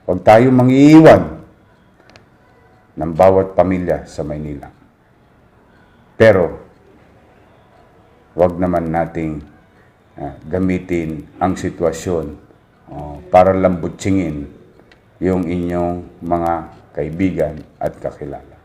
Huwag tayo mangiiwan ng bawat pamilya sa Maynila. Pero, huwag naman nating gamitin ang sitwasyon para lambutsingin yung inyong mga kaibigan at kakilala.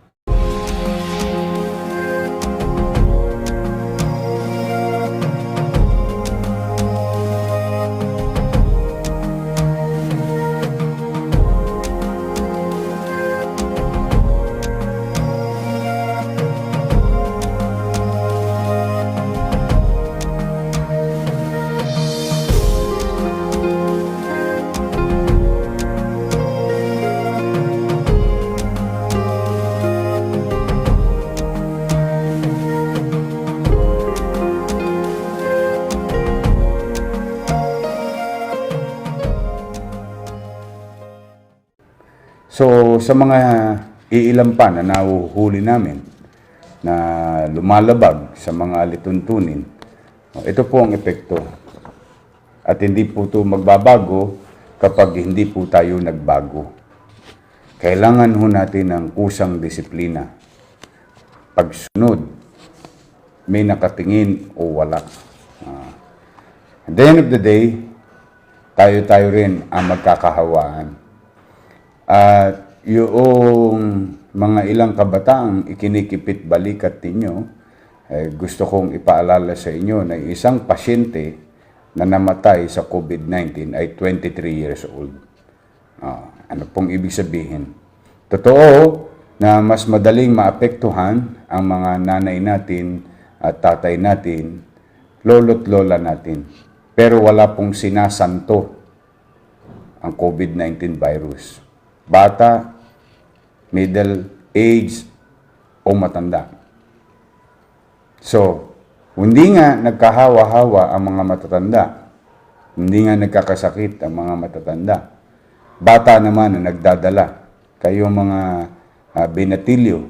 So, sa mga iilan pa na nahuhuli namin na lumalabag sa mga alituntunin, ito po ang epekto. At hindi po ito magbabago kapag hindi po tayo nagbago. Kailangan ho natin ng kusang disiplina. Pagsunod, may nakatingin o wala. At the end of the day, tayo rin ang magkakahawaan. At yung mga ilang kabataang ikinikipit balikat ninyo, gusto kong ipaalala sa inyo na isang pasyente na namatay sa COVID-19 ay 23 years old. Ano pong ibig sabihin? Totoo na mas madaling maapektuhan ang mga nanay natin at tatay natin, lolo't lola natin. Pero wala pong sinasanto ang COVID-19 virus. Bata, middle age, o matanda. So, hindi nga nagkahawa-hawa ang mga matatanda. Hindi nga nagkakasakit ang mga matatanda. Bata naman na nagdadala. Kayo mga binatilyo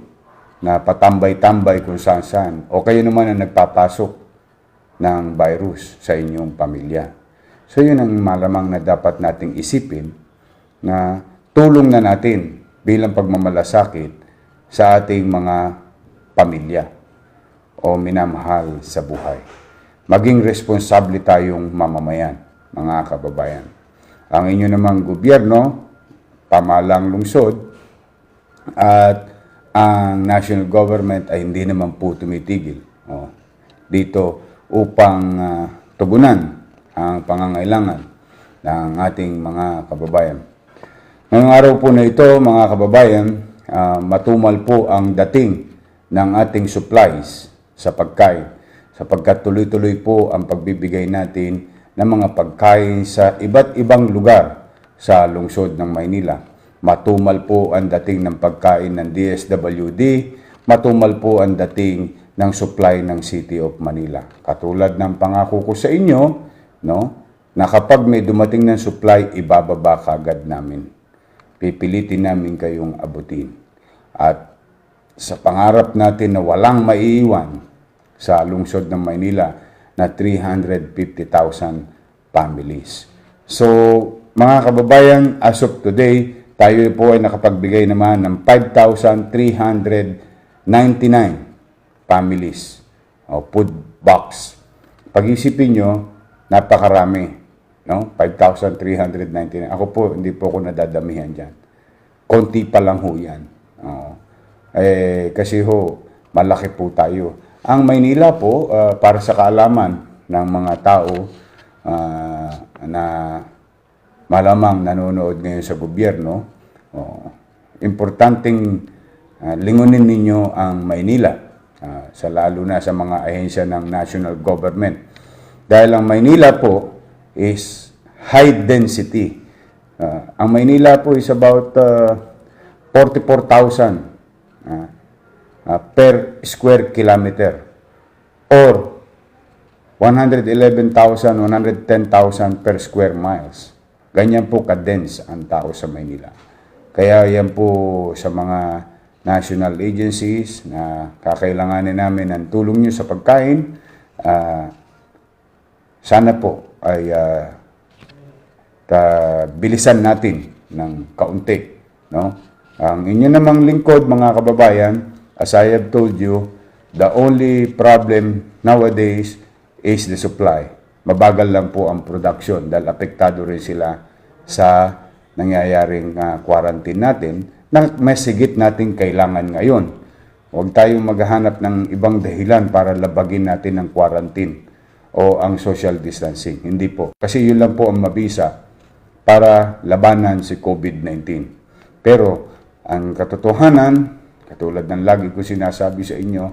na patambay-tambay kung saan-saan. O kayo naman na nagpapasok ng virus sa inyong pamilya. So, yun ang malamang na dapat nating isipin na tulong na natin bilang pagmamalasakit sa ating mga pamilya o minamahal sa buhay. Maging responsable tayong mamamayan, mga kababayan. Ang inyo namang gobyerno, pamahalang lungsod, at ang national government ay hindi naman po tumitigil dito upang tugunan ang pangangailangan ng ating mga kababayan. Ngayong araw po na ito, mga kababayan, matumal po ang dating ng ating supplies sa pagkain. Sapagkat tuloy-tuloy po ang pagbibigay natin ng mga pagkain sa iba't ibang lugar sa lungsod ng Maynila. Matumal po ang dating ng pagkain ng DSWD, matumal po ang dating ng supply ng City of Manila. Katulad ng pangako ko sa inyo, na kapag may dumating ng supply, ibababa kagad namin. Pipilitin namin kayong abutin. At sa pangarap natin na walang maiiwan sa lungsod ng Maynila na 350,000 families. So, mga kababayan, as of today, tayo po ay nakapagbigay naman ng 5,399 families o food box. Pag-isipin nyo, napakarami. 5,399. Ako po, hindi po ako nadadamihan dyan. Konti pa lang ho yan. Kasi malaki po tayo. Ang Maynila po, para sa kaalaman ng mga tao na malamang nanonood ngayon sa gobyerno, importanteng lingunin ninyo ang Maynila, lalo na sa mga ahensya ng national government. Dahil ang Maynila po is high density. Ang Maynila po is about 44,000 per square kilometer or 111,000, 110,000 per square miles. Ganyan po ka-dense ang tao sa Maynila. Kaya yan po sa mga national agencies na kakailanganin namin ng tulong nyo sa pagkain, sana po ay bilisan natin ng kaunti. No? Ang inyo namang lingkod, mga kababayan, as I have told you, the only problem nowadays is the supply. Mabagal lang po ang production dahil apektado rin sila sa nangyayaring quarantine natin na mas higit natin kailangan ngayon. Huwag tayong maghahanap ng ibang dahilan para labagin natin ang quarantine o ang social distancing. Hindi po. Kasi yun lang po ang mabisa para labanan si COVID-19. Pero ang katotohanan, katulad ng lagi ko sinasabi sa inyo,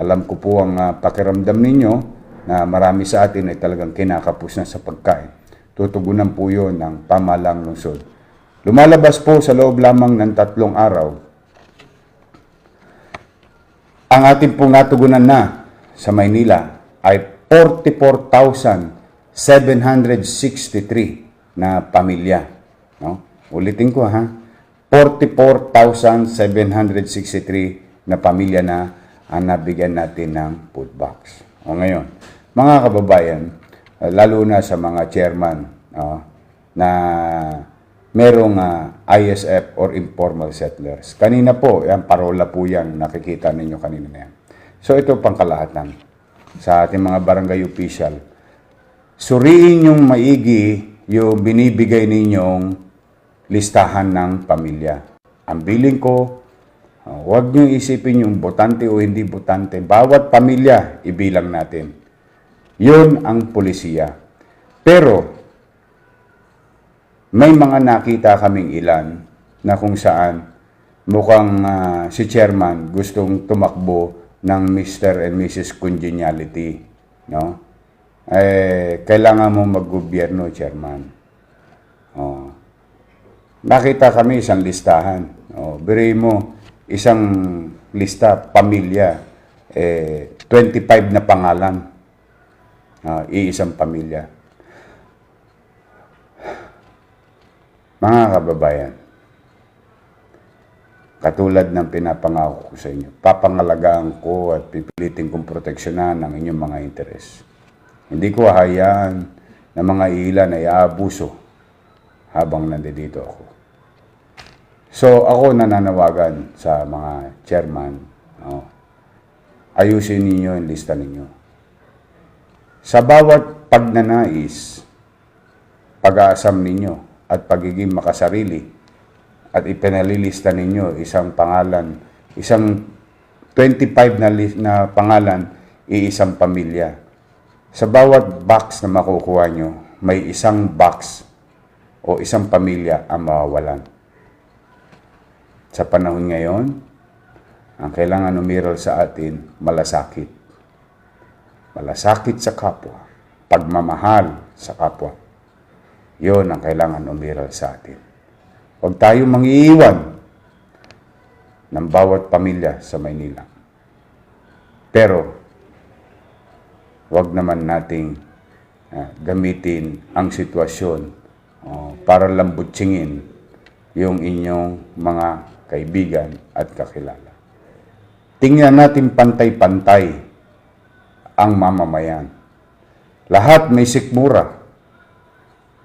alam ko po ang pakiramdam ninyo na marami sa atin ay talagang kinakapos na sa pagkain. Tutugunan po yun ng pamahalang lungsod. Lumalabas po sa loob lamang ng 3 araw ang ating pong natugunan na sa Maynila ay 44,763 na pamilya. No? Ulitin ko 44,763 na pamilya na ang nabigyan natin ng food box. O ngayon, mga kababayan, lalo na sa mga chairman na merong ISF or informal settlers. Kanina po, yan, parola po yan, nakikita ninyo kanina na yan. So ito pangkalahatan sa ating mga barangay official. Suriin yung maigi yung binibigay ninyong listahan ng pamilya. Ang bilin ko, huwag niyo isipin yung botante o hindi botante. Bawat pamilya, ibilang natin. Yun ang polisiya. Pero, may mga nakita kaming ilan na kung saan mukhang si chairman gustong tumakbo ng Mr. and Mrs. Congeniality. No? Kailangan mo mag-gobyerno, chairman. Nakita kami isang listahan. Biri mo, isang lista, pamilya, 25 na pangalan. Iisang pamilya. Mga kababayan, katulad ng pinapangako ko sa inyo, papangalagaan ko at pipilitin kong proteksyonan ang inyong mga interes. Hindi ko hahayaan na mga ilan ay aabuso habang nandito ako. So ako nananawagan sa mga chairman, ayusin ninyo yung lista ninyo. Sa bawat pagnanais, pag-aasam ninyo, at pagiging makasarili at ipinalilista ninyo isang pangalan, isang 25 na pangalan, iisang pamilya. Sa bawat box na makukuha nyo, may isang box o isang pamilya ang mawawalan. Sa panahon ngayon, ang kailangan umiral sa atin, malasakit. Malasakit sa kapwa, pagmamahal sa kapwa. Yun ang kailangan umiral sa atin. Huwag tayong mangiiwan ng bawat pamilya sa Maynila. Pero, huwag naman nating gamitin ang sitwasyon para lambutsingin yung inyong mga kaibigan at kakilala. Tingnan natin pantay-pantay ang mamamayan. Lahat may sikmura.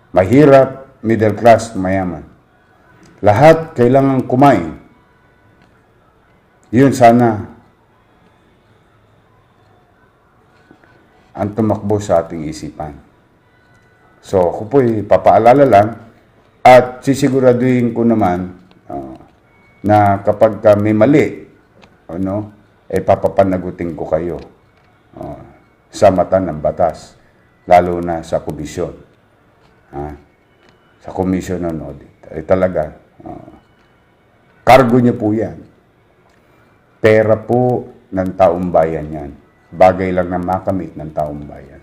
Mahirap, middle class, mayaman. Lahat kailangan kumain. Yun sana ang tumakbo sa ating isipan. So, ako po'y papaalala lang at sisiguraduhin ko naman na kapag may mali, papapanagutin ko kayo sa mata ng batas, lalo na sa komisyon. Sa Commission on Audit. Talaga, cargo niyo po yan. Pera po ng taong bayan yan. Bagay lang na makamit ng taong bayan.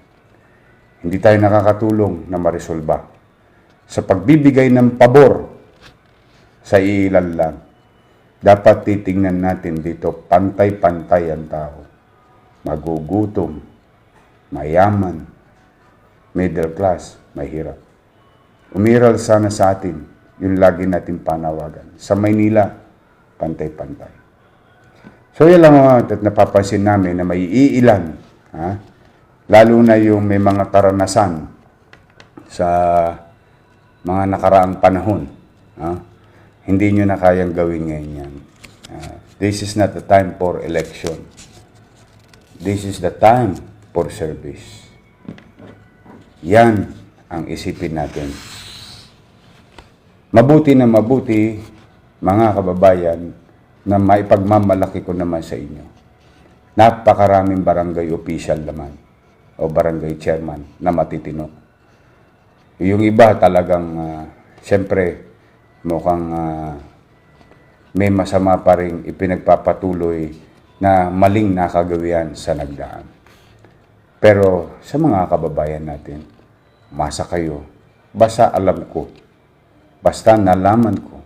Hindi tayo nakakatulong na maresolba. Sa pagbibigay ng pabor sa ilan lang, dapat titingnan natin dito, pantay-pantay ang tao. Magugutom, mayaman, middle class, mahirap. Umiral sana sa atin, yung lagi natin panawagan. Sa Maynila, pantay-pantay. So yan lang at napapansin namin na may iilan, lalo na yung may mga karanasan sa mga nakaraang panahon ah, hindi nyo na kayang gawin ngayon yan. This is not the time for election. This is the time for service. Yan ang isipin natin. Mabuti na mabuti, mga kababayan, na maipagmamalaki ko naman sa inyo. Napakaraming barangay official naman o barangay chairman na matitino. Yung iba talagang, siyempre, mukhang may masama pa rin ipinagpapatuloy na maling nakagawian sa nagdaan. Pero sa mga kababayan natin, masa kayo, basta alam ko, basta nalaman ko,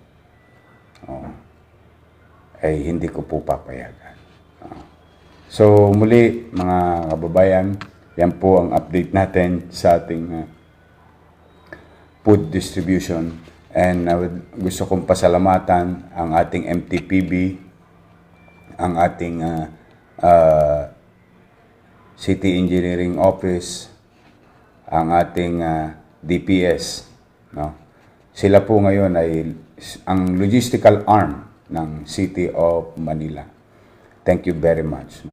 ay hindi ko po papayagan. So muli mga kababayan, yan po ang update natin sa ating food distribution. And gusto kong pasalamatan ang ating MTPB, ang ating City Engineering Office, ang ating DPS. No? Sila po ngayon ay ang logistical arm ng City of Manila. Thank you very much.